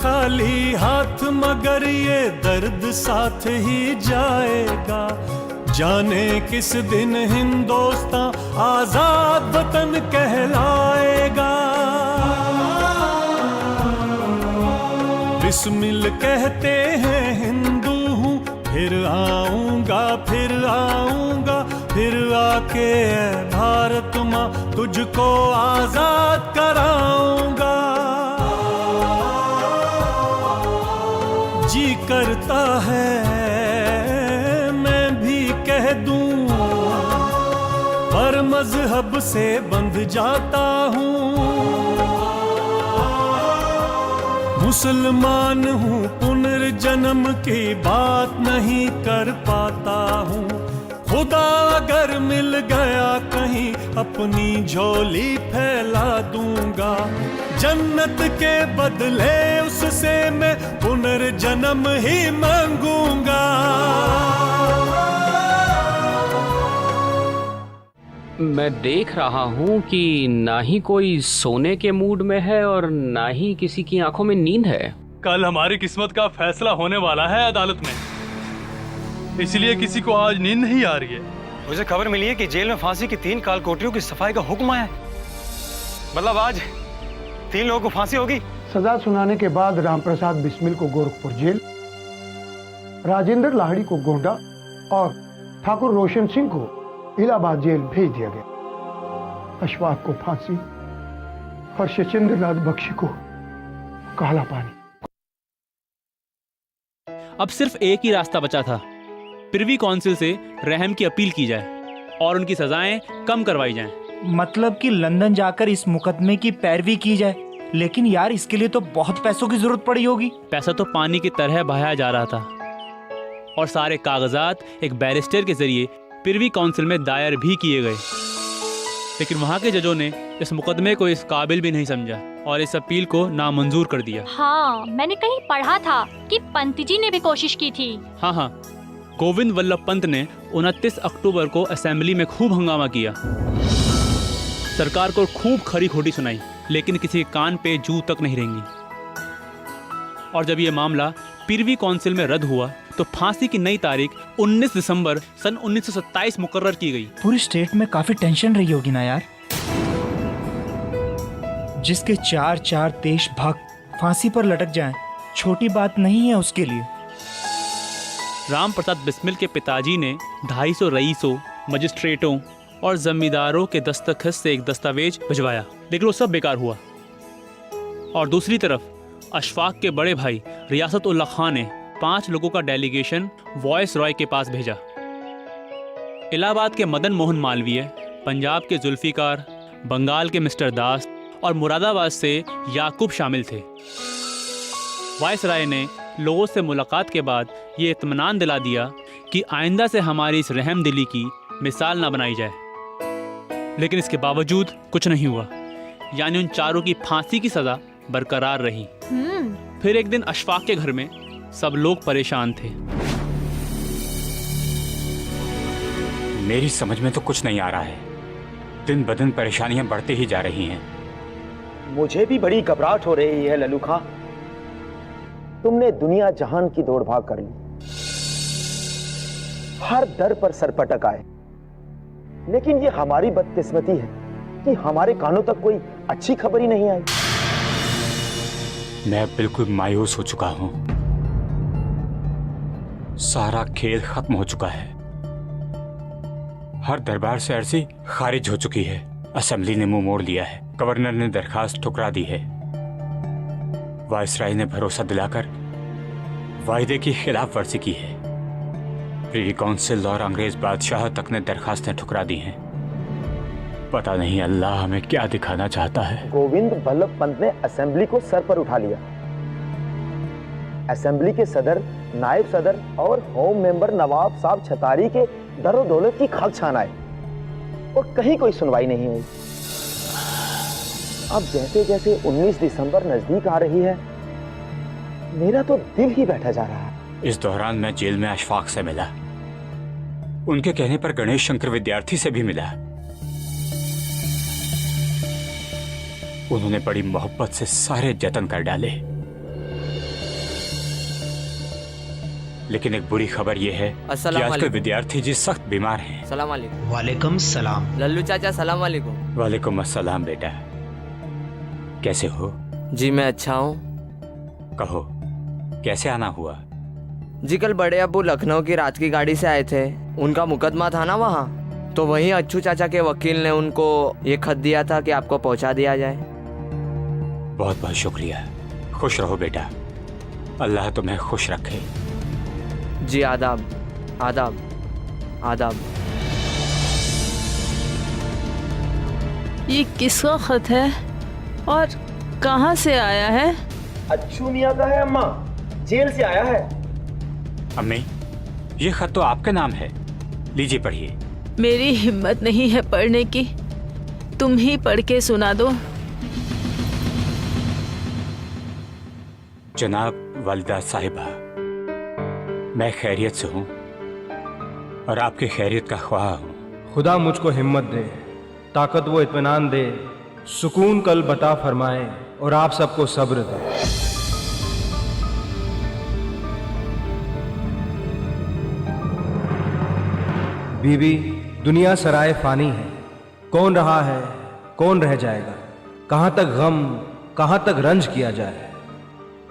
खाली हाथ मगर ये दर्द साथ ही जाएगा। जाने किस दिन हिंदुस्तां आजाद वतन कहलाएगा। बिस्मिल कहते हैं हिंदू हूँ, फिर आऊंगा फिर आऊंगा, फिर आके भारत माँ तुझको आजाद कराऊंगा। जी करता है मैं भी कह दूं, पर मजहब से बंध जाता हूँ। मुसलमान हूँ, पुनर्जन्म की बात नहीं कर पाता हूँ। खुदा अगर मिल गया कहीं अपनी झोली फैला दूंगा। जन्नत के बदले उससे मैं पुनर्जन्म ही मांगूंगा। मैं देख रहा हूँ कि ना ही कोई सोने के मूड में है और ना ही किसी की आंखों में नींद है। कल हमारी किस्मत का फैसला होने वाला है अदालत में, इसलिए किसी को आज नींद नहीं आ रही है। मुझे खबर मिली है कि जेल में फांसी की 3 कालकोठरियों की सफाई का हुक्म आया। मतलब आज 3 लोगों को फांसी होगी। सजा सुनाने के बाद रामप्रसाद बिस्मिल को गोरखपुर जेल, राजेंद्र लाहिड़ी को गोंडा और ठाकुर रोशन सिंह को इलाहाबाद जेल भेज दिया गया। अशफाक को फांसी और शचेंद्र नाथ बख्शी को काला पानी। अब सिर्फ एक ही रास्ता बचा था, प्रिवी काउंसिल से रहम की अपील की जाए और उनकी सजाएं कम करवाई जाएं। मतलब कि लंदन जाकर इस मुकदमे की पैरवी की जाए। लेकिन यार इसके लिए तो बहुत पैसों की जरूरत पड़ी होगी। पैसा तो पानी की तरह बहाया जा रहा था और सारे कागजात एक बैरिस्टर के जरिए प्रिवी काउंसिल में दायर भी किए गए, लेकिन वहाँ के जजों ने इस मुकदमे को इस काबिल भी नहीं समझा और इस अपील को नामंजूर कर दिया। हाँ, मैंने कहीं पढ़ा था कि पंत जी ने भी कोशिश की थी। हाँ, गोविंद वल्लभ पंत ने 29 अक्टूबर को असेंबली में खूब हंगामा किया, सरकार को खूब खरी खोटी सुनाई, लेकिन किसी के कान पे जू तक नहीं रेंगी। और जब ये मामला प्रिवी काउंसिल में रद्द हुआ तो फांसी की नई तारीख 19 दिसंबर सन 1927 मुकर्रर की गई। पूरी स्टेट में काफी टेंशन रही होगी ना यार। जिसके 4 देशभक्त फांसी पर लटक जाएं, छोटी बात नहीं है उसके लिए। राम प्रसाद बिस्मिल के पिताजी ने 250 रईसों, मजिस्ट्रेटों और जमींदारों के दस्तखत से एक दस्तावेज भिजवाया, लेकिन वो सब बेकार हुआ। और दूसरी तरफ अशफाक के बड़े भाई रियासत उल्ला खान ने 5 लोगों का डेलीगेशन वॉइस रॉय के पास भेजा। इलाहाबाद के मदन मोहन मालवीय, पंजाब के जुल्फिकार, बंगाल के मिस्टर दास और मुरादाबाद से याकूब शामिल थे। वॉइस रॉय ने लोगों से मुलाकात के बाद ये इत्मीनान दिला दिया कि आइंदा से हमारी इस रहम दिली की मिसाल ना बनाई जाए, लेकिन इसके बावजूद कुछ नहीं हुआ, यानी उन चारों की फांसी की सजा बरकरार रही। फिर एक दिन अशफाक के घर में सब लोग परेशान थे। मेरी समझ में तो कुछ नहीं आ रहा है, दिन ब दिन परेशानियां बढ़ती ही जा रही हैं। मुझे भी बड़ी घबराहट हो रही है लल्लू खां। तुमने दुनिया जहान की दौड़ भाग कर ली, हर दर पर सरपटक आए, लेकिन ये हमारी बदकिस्मती है कि हमारे कानों तक कोई अच्छी खबर ही नहीं आई। मैं बिल्कुल मायूस हो चुका हूं। सारा खेल खत्म हो चुका है। हर दरबार से अर्जी खारिज हो चुकी है। असेंबली ने मुंह मोड़ लिया है। गवर्नर ने दरखास्त ठुकरा दी है। वायसराय ने भरोसा दिलाकर वायदे की खिलाफ वर्जी की है। प्रिवी काउंसिल और अंग्रेज बादशाह तक ने दरखास्तें ठुकरा दी हैं। पता नहीं अल्लाह हमें क्या दिखाना चाहता है। गोविंद वल्लभ पंत ने असेंबली को सर पर उठा लिया। असेंबली के सदर, नायब सदर और होम मेंबर नवाब साहब छतारी के दरो दौलत की खाक छान आए और कहीं कोई सुनवाई नहीं हुई। अब जैसे जैसे 19 दिसंबर नजदीक आ रही है, मेरा तो दिल ही बैठा जा रहा है। इस दौरान मैं जेल में अशफाक से मिला। उनके कहने पर गणेश शंकर विद्यार्थी से भी मिला। उन्होंने बड़ी मोहब्बत से सारे जतन कर डाले। लेकिन एक बुरी खबर यह है कि आजकल विद्यार्थी जी सख्त बीमार हैं। सलाम वालेकुम। वालेकुम सलाम। लल्लू चाचा सलाम वालेकुम। वालेकुम अस्सलाम बेटा, कैसे हो? जी मैं अच्छा हूँ। कहो कैसे आना हुआ? जी कल बड़े अब्बू लखनऊ की रात की गाड़ी से आए थे, उनका मुकदमा था ना वहाँ, तो वहीं अच्छू चाचा के वकील ने उनको ये खत दिया था कि आपको पहुँचा दिया जाए। बहुत बहुत शुक्रिया, खुश रहो बेटा, अल्लाह तुम्हें खुश रखे। जी आदाब आदाब आदाब। ये किसका खत है और कहाँ से आया है? अच्छू मियाँ का है अम्मा, जेल से आया है। अम्मी, ये खत तो आपके नाम है, लीजिए पढ़िए। मेरी हिम्मत नहीं है पढ़ने की, तुम ही पढ़ के सुना दो। जनाब वालिदा साहिबा, मैं खैरियत से हूँ और आपकी खैरियत का ख्वाह हूँ। खुदा मुझको हिम्मत दे, ताकत वो इत्मीनान दे, सुकून कल बता फरमाए और आप सबको सब्र दे। बीबी, दुनिया सराय फानी है, कौन रहा है कौन रह जाएगा, कहाँ तक गम कहाँ तक रंज किया जाए।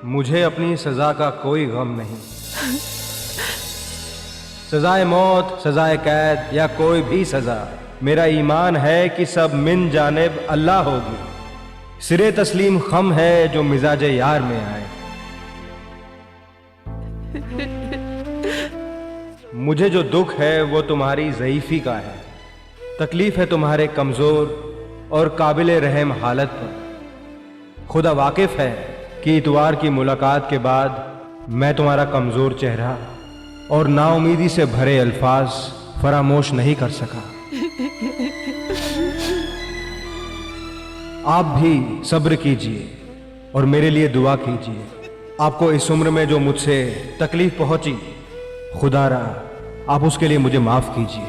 मुझे अपनी सजा का कोई गम नहीं, सजाए मौत सजाए कैद या कोई भी सजा, मेरा ईमान है कि सब मिन जानिब अल्लाह होगी। सिरे तस्लीम खम है जो मिजाज यार में आए। मुझे जो दुख है वो तुम्हारी ज़ईफ़ी का है, तकलीफ है तुम्हारे कमज़ोर और काबिल रहम हालत पर। खुदा वाकिफ़ है कि इतवार की मुलाकात के बाद मैं तुम्हारा कमज़ोर चेहरा और नाउमीदी से भरे अल्फाज फरामोश नहीं कर सका। आप भी सब्र कीजिए और मेरे लिए दुआ कीजिए। आपको इस उम्र में जो मुझसे तकलीफ पहुंची, खुदारा आप उसके लिए मुझे माफ कीजिए।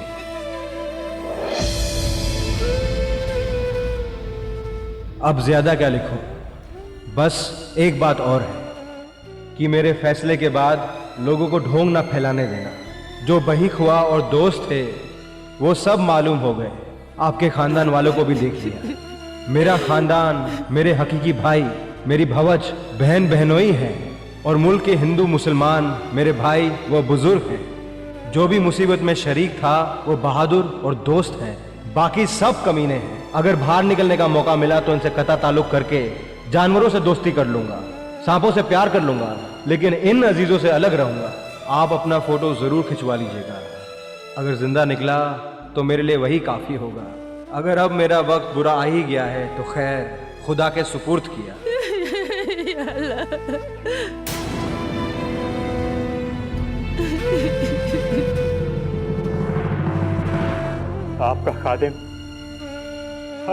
अब ज्यादा क्या लिखूं, बस एक बात और है कि मेरे फैसले के बाद लोगों को ढोंग ना फैलाने देना। जो बही खुआ और दोस्त थे वो सब मालूम हो गए, आपके खानदान वालों को भी देख लिया। मेरा खानदान, मेरे हकीकी भाई, मेरी भवज बहन बहनोई हैं और मुल्क के हिंदू मुसलमान मेरे भाई वो बुजुर्ग हैं। जो भी मुसीबत में शरीक था वो बहादुर और दोस्त हैं, बाकी सब कमीने हैं। अगर बाहर निकलने का मौका मिला तो इनसे कता ताल्लुक करके जानवरों से दोस्ती कर लूंगा, सांपों से प्यार कर लूंगा, लेकिन इन अजीजों से अलग रहूंगा। आप अपना फोटो जरूर खिंचवा लीजिएगा। अगर जिंदा निकला तो मेरे लिए वही काफी होगा। अगर अब मेरा वक्त बुरा आ ही गया है तो खैर, खुदा के सुपुर्द किया। आपका खादिम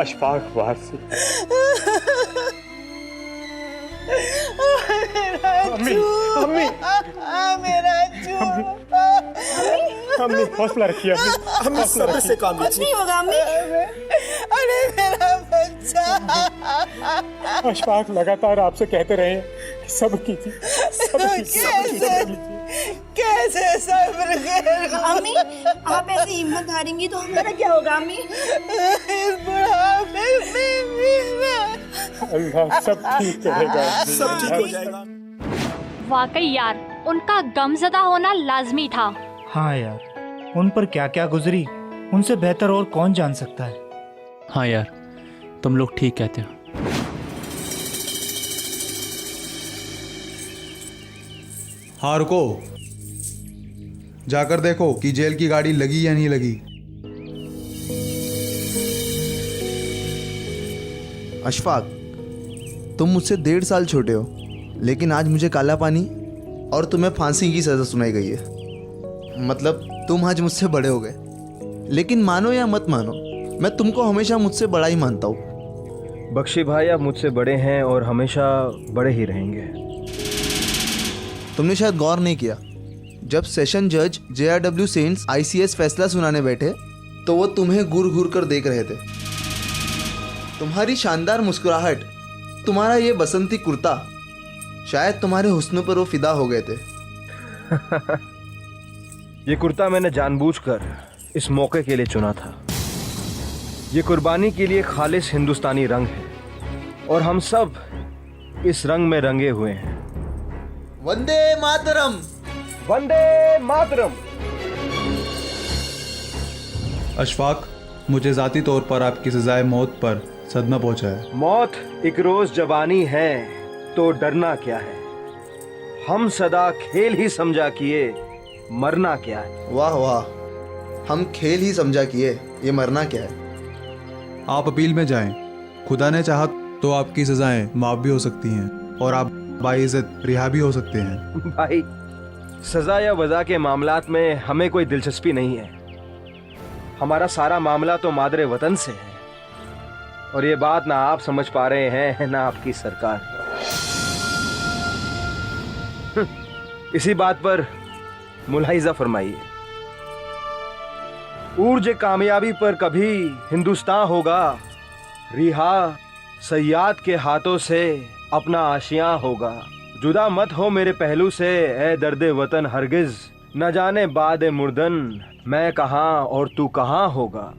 अशफाक वारसी। अम्मी, अम्मी, मेरा अम्मी हौसला रखिए, अम्मी सब्र से काम लीजिए। कुछ नहीं होगा अम्मी। अरे मेरा बच्चा। अशफाक लगातार आपसे कहते रहे कि सब्र कीजिए, कैसे सब्र करूं? अम्मी, आप ऐसे हिम्मत हारेंगी तो हमारा क्या होगा अम्मी? इस बुढ़ापे में अल्लाह सब ठीक करेगा, सब ठीक हो जाएगा। वाकई यार, उनका गमज़दा होना लाजमी था। हाँ यार, उन पर क्या क्या गुजरी उनसे बेहतर और कौन जान सकता है। हाँ यार, तुम लोग ठीक कहते हो। हाँ रुको, जाकर देखो कि जेल की गाड़ी लगी या नहीं लगी। अशफाक, तुम मुझसे 1.5 साल छोटे हो, लेकिन आज मुझे काला पानी और तुम्हें फांसी की सज़ा सुनाई गई है। मतलब तुम आज मुझसे बड़े हो गए। लेकिन मानो या मत मानो, मैं तुमको हमेशा मुझसे बड़ा ही मानता हूँ। बख्शी भाई आप मुझसे बड़े हैं और हमेशा बड़े ही रहेंगे। तुमने शायद गौर नहीं किया, जब सेशन जज JRW सेंट्स ICS फैसला सुनाने बैठे तो वो तुम्हें घूर घूर कर देख रहे थे। तुम्हारी शानदार मुस्कुराहट, तुम्हारा ये बसंती कुर्ता, शायद तुम्हारे हुस्न पर वो फिदा हो गए थे। ये कुर्ता मैंने जानबूझकर इस मौके के लिए चुना था। ये कुर्बानी के लिए खालिस हिंदुस्तानी रंग है और हम सब इस रंग में रंगे हुए हैं। वंदे मातरम, वंदे मातरम। अशफाक, मुझे ज़ाती तौर पर आपकी सजाए मौत पर सदमा पहुंचा है। मौत एक रोज जवानी है तो डरना क्या है, हम सदा खेल ही समझा किए, मरना क्या है। वाह वाह, हम खेल ही समझा किए, ये मरना क्या है। आप अपील में जाएं, खुदा ने चाहा तो आपकी सजाएं माफ भी हो सकती हैं और आप बाइज्जत रिहा भी हो सकते हैं। भाई, सजा या वज़ा के मामलात में हमें कोई दिलचस्पी नहीं है। हमारा सारा मामला तो मादरे वतन से है और ये बात ना आप समझ पा रहे हैं ना आपकी सरकार। इसी बात पर मुलाहिजा फरमाइए। ऊर्ज कामयाबी पर कभी हिंदुस्तान होगा, रिहा सयाद के हाथों से अपना आशियां होगा। जुदा मत हो मेरे पहलू से ए दर्दे वतन, हरगिज न जाने बाद मुर्दन मैं कहाँ और तू कहाँ होगा।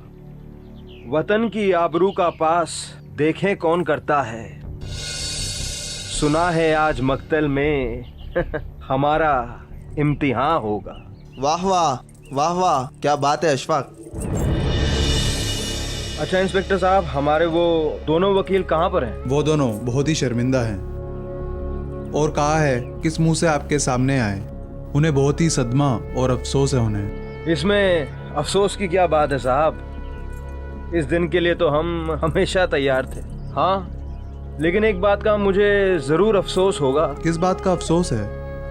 वतन की आबरू का पास देखें कौन करता है, सुना है आज मक्तल में हमारा इम्तिहान होगा। वाह वाह वाह वाह, क्या बात है अशफाक। अच्छा इंस्पेक्टर साहब, हमारे वो दोनों वकील कहाँ पर हैं? वो दोनों बहुत ही शर्मिंदा हैं और कहा है किस मुंह से आपके सामने आए। उन्हें बहुत ही सदमा और अफसोस है उन्हें। इसमें अफसोस की क्या बात है साहब, इस दिन के लिए तो हम हमेशा तैयार थे। हाँ, लेकिन एक बात का मुझे जरूर अफसोस होगा। किस बात का अफसोस है?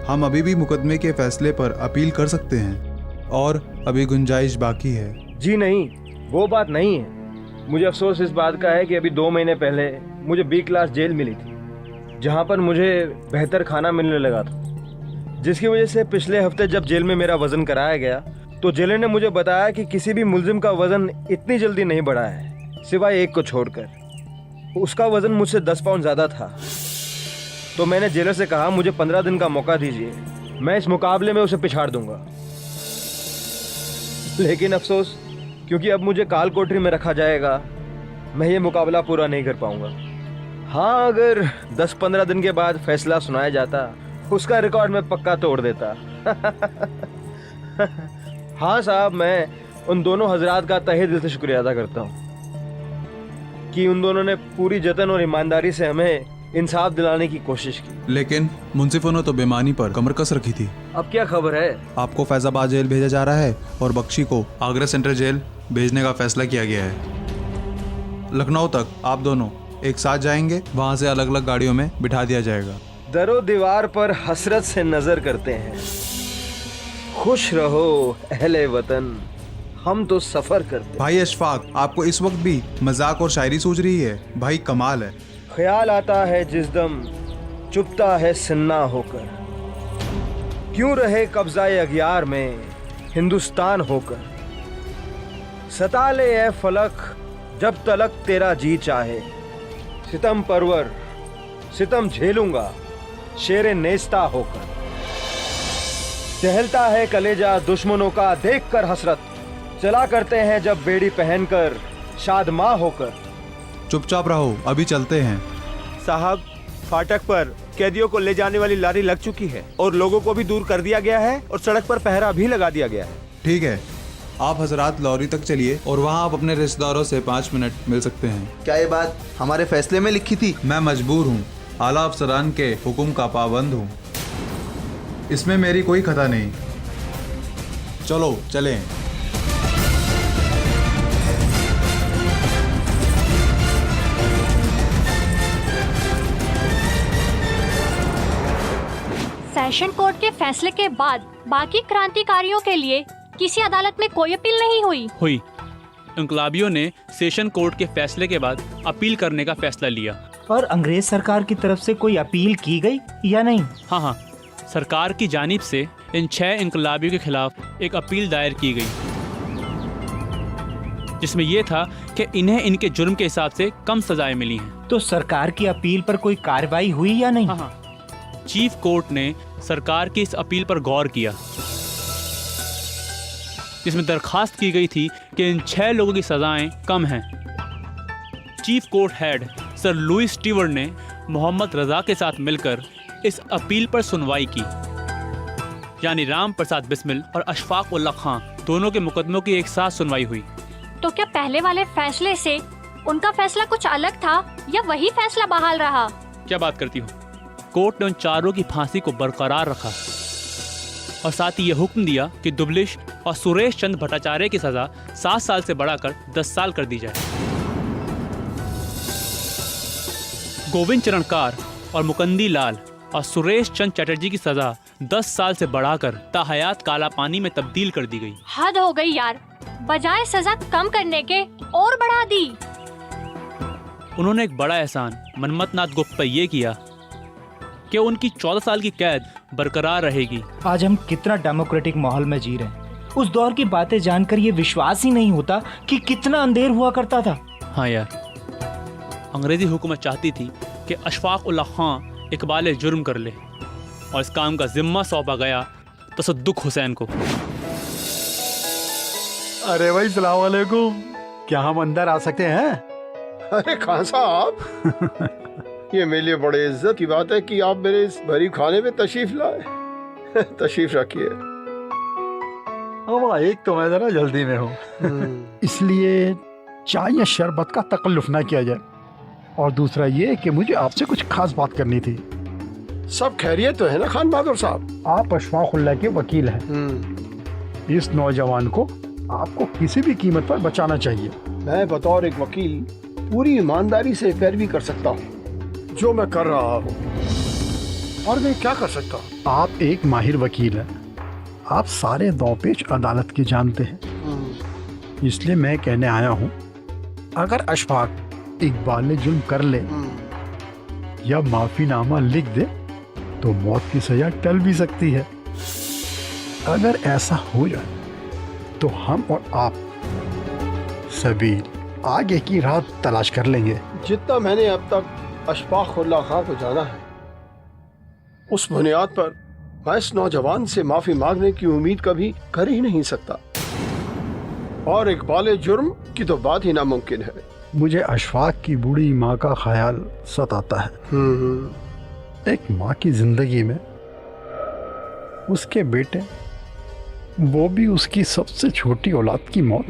हम अभी भी मुकदमे के फैसले पर अपील कर सकते हैं और अभी गुंजाइश बाकी है। जी नहीं, वो बात नहीं है। मुझे अफसोस इस बात का है कि अभी 2 महीने पहले मुझे बी क्लास जेल मिली थी, जहाँ पर मुझे बेहतर खाना मिलने लगा था, जिसकी वजह से पिछले हफ्ते जब जेल में मेरा वजन कराया गया तो जेलर ने मुझे बताया कि किसी भी मुलजिम का वजन इतनी जल्दी नहीं बढ़ा है, सिवाय एक को छोड़कर। उसका वजन मुझसे 10 पाउंड ज़्यादा था। तो मैंने जेलर से कहा मुझे 15 दिन का मौका दीजिए, मैं इस मुकाबले में उसे पिछाड़ दूंगा। लेकिन अफसोस, क्योंकि अब मुझे काल कोठरी में रखा जाएगा, मैं ये मुकाबला पूरा नहीं कर पाऊंगा। हाँ, अगर 10-15 दिन के बाद फैसला सुनाया जाता, उसका रिकॉर्ड मैं पक्का तोड़ देता। हाँ साहब, मैं उन दोनों हजरात का तहे दिल से शुक्रिया अदा करता हूँ कि उन दोनों ने पूरी जतन और ईमानदारी से हमें इंसाफ दिलाने की कोशिश की। लेकिन मुंसिफों ने तो बेईमानी पर कमर कस रखी थी। अब क्या खबर है? आपको फैजाबाद जेल भेजा जा रहा है और बख्शी को आगरा सेंट्रल जेल भेजने का फैसला किया गया है। लखनऊ तक आप दोनों एक साथ जाएंगे, वहाँ से अलग अलग गाड़ियों में बिठा दिया जाएगा। दरो दीवार पर हसरत से नजर करते हैं, खुश रहो अहले वतन, हम तो सफर करते। भाई अशफाक, आपको इस वक्त भी मजाक और शायरी सूझ रही है? भाई कमाल है। ख्याल आता है जिस दम चुपता है सिन्ना होकर, क्यों रहे कब्जाए अगियार में हिंदुस्तान होकर। सता ले ए फलक जब तलक तेरा जी चाहे, सितम परवर सितम झेलूंगा शेरे नेस्ता होकर। टहलता है कलेजा दुश्मनों का देख कर हसरत, चला करते हैं जब बेड़ी पहनकर शादमां होकर। चुपचाप रहो, अभी चलते हैं। साहब, फाटक पर कैदियों को ले जाने वाली लारी लग चुकी है और लोगों को भी दूर कर दिया गया है और सड़क पर पहरा भी लगा दिया गया है। ठीक है, आप हजरात लॉरी तक चलिए और वहाँ आप अपने रिश्तेदारों से 5 मिनट मिल सकते हैं। क्या ये बात हमारे फैसले में लिखी थी? मैं मजबूर हूँ, आला अफसरान के हुक्म का पाबंद हूँ, इसमें मेरी कोई खता नहीं। चलो चलें। सेशन कोर्ट के फैसले के बाद बाकी क्रांतिकारियों के लिए किसी अदालत में कोई अपील नहीं हुई। इंकलाबियों ने सेशन कोर्ट के फैसले के बाद अपील करने का फैसला लिया। और अंग्रेज सरकार की तरफ से कोई अपील की गई या नहीं? हाँ, सरकार की जानिब से इन 6 इंकलाबियों के खिलाफ एक अपील दायर की गई, जिसमें यह था कि इन्हें इनके जुर्म के हिसाब से कम सजाएं मिली हैं। तो सरकार की अपील पर कोई कार्रवाई हुई या नहीं? हाँ, चीफ कोर्ट ने सरकार की इस अपील पर गौर किया, जिसमें दरखास्त की गई थी कि इन 6 लोगों की सजाएं कम हैं। Chief court head sir Louis Stewart ने मोहम्मद रजा के साथ मिलकर इस अपील पर सुनवाई की, यानी राम प्रसाद बिस्मिल और अशफाक उल्लाह खां दोनों के मुकदमों की एक साथ सुनवाई हुई। तो क्या पहले वाले फैसले से उनका फैसला कुछ अलग था या वही फैसला बहाल रहा? क्या बात करती हूँ? कोर्ट ने उन चारों की फांसी को बरकरार रखा और साथ ही यह हुक्म दिया कि दुबलिश और सुरेश चंद्र भट्टाचार्य की सजा 7 साल से बढ़ाकर 10 साल कर दी जाए। गोविंद चरणकार और मुकंदी लाल और सुरेश चंद्र चटर्जी की सजा 10 साल से बढ़ाकर ताहयात काला पानी में तब्दील कर दी गई। हद हो गई यार, बजाय सजा कम करने के और बढ़ा दी। उन्होंने एक बड़ा एहसान मनमथ नाथ गुप्त पर यह किया कि उनकी 14 साल की कैद बरकरार रहेगी। आज हम कितना डेमोक्रेटिक माहौल में जी रहे हैं। उस दौर की बातें जानकर ये विश्वास ही नहीं होता कि कितना अंधेर हुआ करता था। हाँ यार, अंग्रेजी हुकूमत चाहती थी कि अशफाक उल्लाह खां इकबाल जुर्म कर ले और इस काम का जिम्मा सौंपा गया तसद्दुक हुसैन को। अरे भाई सलाम वालेकुम, क्या हम अंदर आ सकते हैं? अरे खान साहब, ये मेरे लिए बड़े इज्जत की बात है कि आप मेरे इस भरी खाने में तशरीफ लाए। तशरीफ रखिए। एक तो मैं जरा जल्दी में हूँ, इसलिए चाय या शरबत का तकल्लुफ ना किया जाए, और दूसरा ये कि मुझे आपसे कुछ खास बात करनी थी। सब खैरियत तो है ना खान बहादुर साहब? आप अशफाक उल्लाह के वकील हैं। इस नौजवान को आपको किसी भी कीमत पर बचाना चाहिए। मैं बतौर एक वकील पूरी ईमानदारी से पैरवी कर सकता हूँ जो मैं कर रहा हूँ। और मैं क्या कर सकता हूँ? आप एक माहिर वकील हैं, आप सारे दौपेच अदालत के जानते हैं, इसलिए मैं कहने आया हूँ, अगर अशफाक इकबाल जुल्म कर ले या माफीनामा लिख दे तो मौत की सजा टल भी सकती है। अगर ऐसा हो जाए तो हम और आप सभी आगे की राह तलाश कर लेंगे। जितना मैंने अब तक अशफाक उल्लाह खां को जाना है, उस बुनियाद पर मैं इस नौजवान से माफी मांगने की उम्मीद कभी कर ही नहीं सकता, और इकबाल जुर्म की तो बात ही नामुमकिन है। मुझे अशफाक की बूढ़ी माँ का ख्याल सताता है। एक माँ की जिंदगी में उसके बेटे, वो भी उसकी सबसे छोटी औलाद की मौत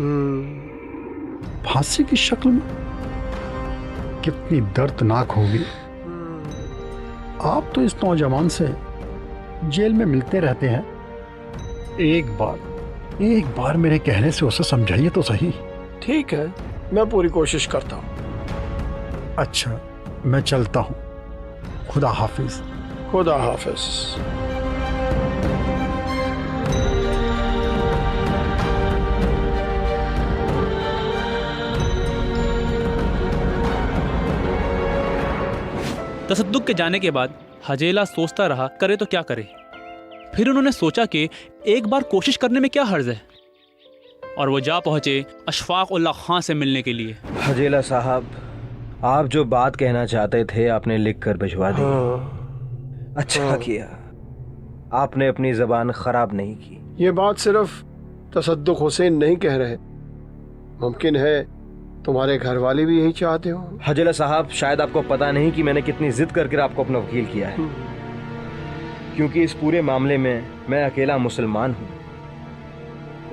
फांसी की शक्ल में, कितनी दर्दनाक होगी। आप तो इस नौजवान से जेल में मिलते रहते हैं, एक बार मेरे कहने से उसे समझाइए तो सही। ठीक है, मैं पूरी कोशिश करता हूँ। अच्छा, मैं चलता हूँ। खुदा हाफिज। खुदा हाफिज। तसद्दुक के जाने के बाद हजेला सोचता रहा करे तो क्या करे। फिर उन्होंने सोचा कि एक बार कोशिश करने में क्या हर्ज है, और वो जा पहुंचे अशफाक उल्लाह खां से मिलने के लिए। हजेला साहब, आप जो बात कहना चाहते थे आपने लिख कर भिजवा दी। अच्छा किया, आपने अपनी जबान खराब नहीं की। ये बात सिर्फ तसद्दुक हुसैन नहीं कह रहे, मुमकिन है तुम्हारे घर वाले भी यही चाहते हो। हजेला साहब, शायद आपको पता नहीं कि मैंने कितनी जिद करके आपको अपना वकील किया है, क्योंकि इस पूरे मामले में मैं अकेला मुसलमान हूँ,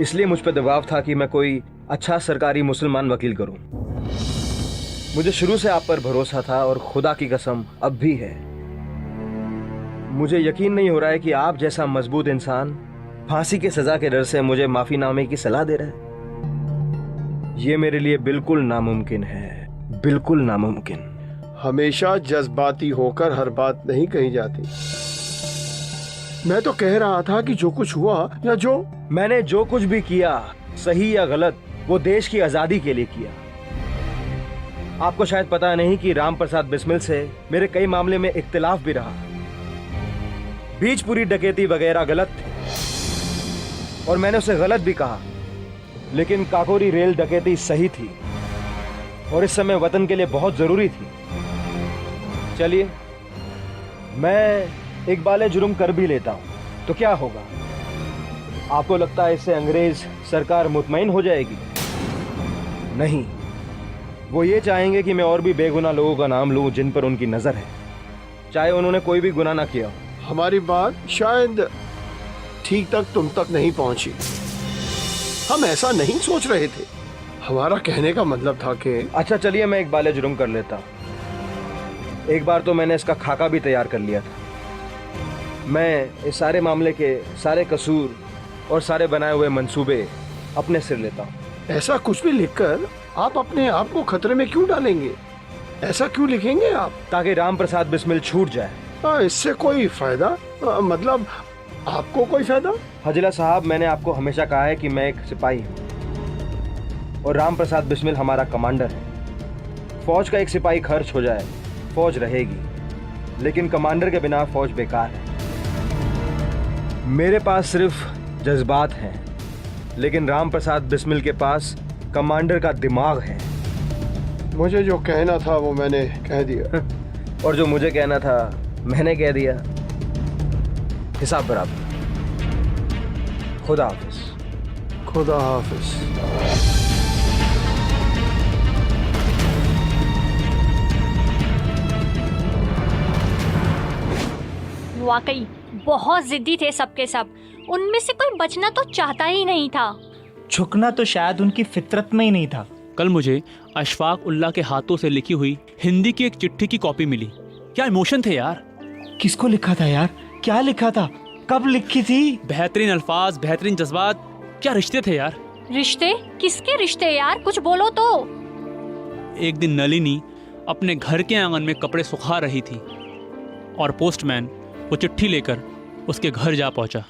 इसलिए मुझ पर दबाव था कि मैं कोई अच्छा सरकारी मुसलमान वकील करूं। मुझे शुरू से आप पर भरोसा था और खुदा की कसम अब भी है। मुझे यकीन नहीं हो रहा है कि आप जैसा मजबूत इंसान फांसी की सजा के डर से मुझे माफीनामे की सलाह दे रहा है। ये मेरे लिए बिल्कुल नामुमकिन है, बिल्कुल नामुमकिन। हमेशा जज्बाती होकर हर बात नहीं कही जाती। मैं तो कह रहा था कि जो कुछ हुआ या जो मैंने जो कुछ भी किया, सही या गलत, वो देश की आजादी के लिए किया। आपको शायद पता नहीं कि राम प्रसाद बिस्मिल से मेरे कई मामले में इख्तिलाफ भी रहा। बीजपुरी डकैती वगैरह गलत थे और मैंने उसे गलत भी कहा, लेकिन काकोरी रेल डकैती सही थी और इस समय वतन के लिए बहुत जरूरी थी। चलिए, मैं इकबाल जुर्म कर भी लेता हूँ तो क्या होगा? आपको लगता है इससे अंग्रेज सरकार मुतमईन हो जाएगी? नहीं, वो ये चाहेंगे कि मैं और भी बेगुनाह लोगों का नाम लूं जिन पर उनकी नजर है, चाहे उन्होंने कोई भी गुनाह ना किया हो। हमारी बात शायद ठीक तक तुम तक नहीं पहुंची। हम ऐसा नहीं सोच रहे थे। हमारा कहने का मतलब था कि अच्छा चलिए, मैं इकबाल जुर्म कर लेता हूँ। एक बार तो मैंने इसका खाका भी तैयार कर लिया था। मैं इस सारे मामले के सारे कसूर और सारे बनाए हुए मंसूबे अपने सिर लेता हूँ। ऐसा कुछ भी लिखकर आप अपने आप को खतरे में क्यों डालेंगे? ऐसा क्यों लिखेंगे आप? ताकि राम प्रसाद बिस्मिल छूट जाए। इससे कोई फायदा? मतलब आपको कोई फायदा? हजला साहब, मैंने आपको हमेशा कहा है कि मैं एक सिपाही हूँ और राम प्रसाद बिस्मिल हमारा कमांडर है। फौज का एक सिपाही खर्च हो जाए, फौज रहेगी, लेकिन कमांडर के बिना फौज बेकार है। मेरे पास सिर्फ जज्बात हैं, लेकिन राम प्रसाद बिस्मिल के पास कमांडर का दिमाग है। मुझे जो कहना था वो मैंने कह दिया और जो मुझे कहना था मैंने कह दिया। हिसाब बराबर। खुदा हाफिज। खुदा हाफिज। वाकई बहुत जिद्दी थे सबके सब। उनमें से कोई बचना तो चाहता ही नहीं था। झुकना तो शायद उनकी फितरत में ही नहीं था। कल मुझे अशफाक उल्लाह के हाथों से लिखी हुई हिंदी की एक चिट्ठी की कॉपी मिली। क्या इमोशन थे यार। किसको लिखा था यार? क्या लिखा था? कब लिखी थी? बेहतरीन अल्फाज, बेहतरीन जज्बात, क्या रिश्ते थे यार। रिश्ते? किसके रिश्ते यार? कुछ बोलो तो। एक दिन नलिनी अपने घर के आंगन में कपड़े सुखा रही थी और पोस्टमैन वो चिट्ठी लेकर उसके घर जा पहुंचा।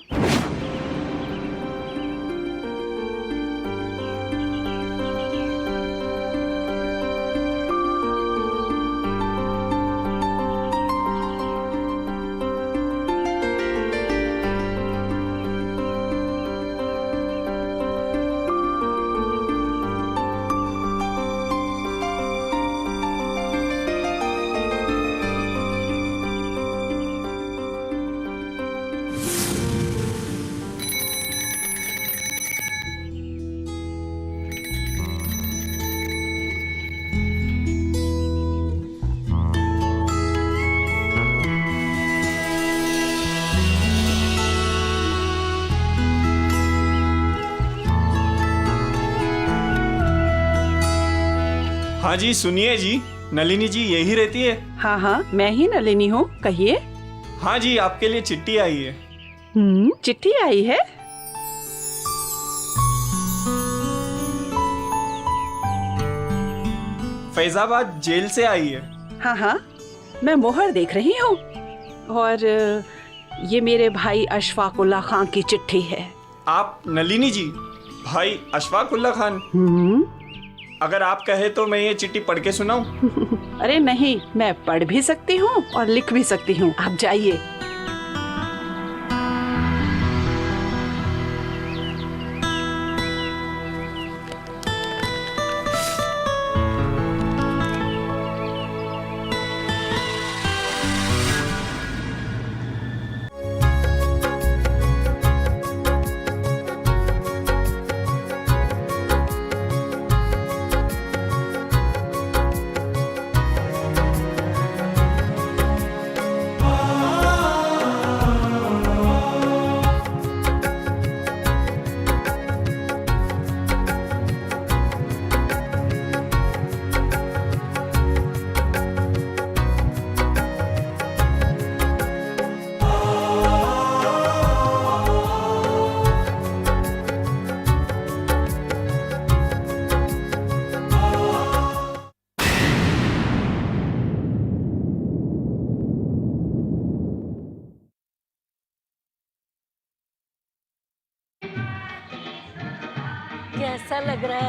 हाँ जी, सुनिए जी, नलिनी जी यही रहती है? हाँ हाँ, मैं ही नलिनी हूँ, कहिए। हाँ जी, आपके लिए चिट्ठी आई है। चिट्ठी आई है? फैजाबाद जेल से आई है। हाँ हाँ, मैं मोहर देख रही हूँ और ये मेरे भाई अशफाक उल्लाह खान की चिट्ठी है। आप नलिनी जी, भाई अशफाक उल्लाह खान? अगर आप कहे तो मैं ये चिट्ठी पढ़ के सुनाऊं? अरे नहीं, मैं पढ़ भी सकती हूँ और लिख भी सकती हूँ। आप जाइए। कैसा लग रहा है?